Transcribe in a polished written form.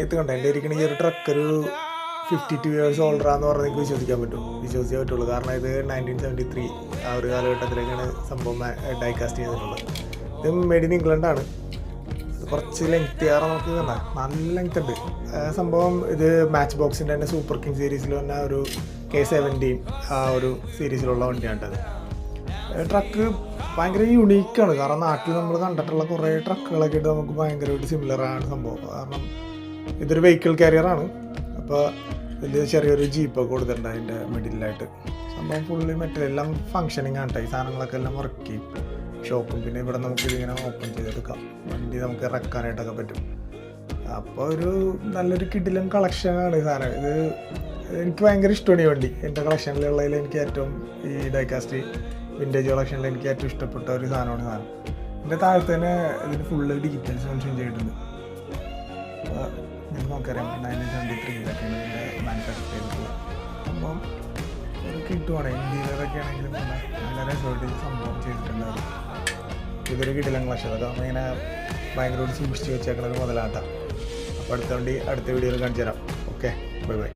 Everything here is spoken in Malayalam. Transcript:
എത്ത് കണ്ട എൻ്റെ ഇരിക്കണ ഈ ഒരു ട്രക്ക് ഒരു 52 ഇയേഴ്സ് ഓൾഡറാന്ന് പറഞ്ഞാൽ എനിക്ക് വിശ്വസിക്കാൻ പറ്റുള്ളൂ. കാരണം ഇത് 1973 ആ ഒരു കാലഘട്ടത്തിലേക്കാണ് സംഭവം ഡൈകാസ്റ്റ് ചെയ്തിട്ടുള്ളത്. ഇത് മെയ്ഡ് ഇൻ ഇംഗ്ലണ്ടാണ്. കുറച്ച് ലെങ്ത് ഏറെ നമുക്ക് കണ്ട നല്ല ലെങ്ത് ഉണ്ട് സംഭവം. ഇത് മാച്ച് ബോക്സിൻ്റെ തന്നെ സൂപ്പർ കിങ് സീരീസിൽ തന്നെ ഒരു K17 ആ ഒരു സീരീസിലുള്ള വണ്ടിയാണിട്ടത്. ട്രക്ക് ഭയങ്കര യുണീക്കാണ്. കാരണം നാട്ടിൽ നമ്മൾ കണ്ടിട്ടുള്ള കുറേ ട്രക്കുകളൊക്കെ ആയിട്ട് നമുക്ക് ഭയങ്കരമായിട്ട് സിമിലറാണ് സംഭവം. കാരണം ഇതൊരു വെഹിക്കിൾ കാരിയറാണ്. അപ്പോൾ ഇതിൽ ചെറിയൊരു ജീപ്പൊക്കെ കൊടുത്തിട്ടുണ്ട് അതിൻ്റെ മിഡിലായിട്ട്. സംഭവം ഫുള്ളി മെറ്റൽ എല്ലാം ഫങ്ഷനിങ് ആണ് കേട്ടോ. ഈ സാധനങ്ങളൊക്കെ എല്ലാം വർക്ക് ചെയ്യും. ഷോപ്പും പിന്നെ ഇവിടെ നമുക്ക് ഇതിങ്ങനെ ഓപ്പൺ ചെയ്തെടുക്കാം. വണ്ടി നമുക്ക് ഇറക്കാനായിട്ടൊക്കെ പറ്റും. അപ്പോൾ ഒരു നല്ലൊരു കിടിലൻ കളക്ഷനാണ് ഈ സാധനം. ഇത് എനിക്ക് ഭയങ്കര ഇഷ്ടമാണ് ഈ വണ്ടി. എൻ്റെ കളക്ഷനിലുള്ളതിൽ എനിക്ക് ഏറ്റവും ഈ ഡൈകാസ്റ്റ് വിൻറ്റേജ് കളക്ഷനിൽ എനിക്ക് ഏറ്റവും ഇഷ്ടപ്പെട്ട ഒരു സാധനമാണ് സാധനം. എൻ്റെ താഴത്ത് തന്നെ ഇതിന് ഫുള്ള് ഡീറ്റെയിൽസ് മെൻഷൻ ചെയ്തിട്ടുണ്ട്. നിങ്ങൾക്ക് നമുക്കറിയാം 1973 ഇതിൻ്റെ മാനുഫാക്ചർ ചെയ്തിട്ടുള്ളത്. സംഭവം ഒരു കിട്ടുവാണ്. ഇന്ത്യയിലൊക്കെ ആണെങ്കിലും നല്ല രസമായിട്ട് സംഭവം ചെയ്തിട്ടുണ്ടായിരുന്നു. ഇതൊരു കിടിലൻ കളക്ഷൻ. അതൊക്കെ നമ്മളിങ്ങനെ ഭയങ്കരമായിട്ട് സൂക്ഷിച്ച് വെച്ചേക്കണത് മുതലാട്ടാം. അപ്പോൾ അടുത്ത വീഡിയോയിൽ കാണിച്ചു തരാം. Okay, bye bye.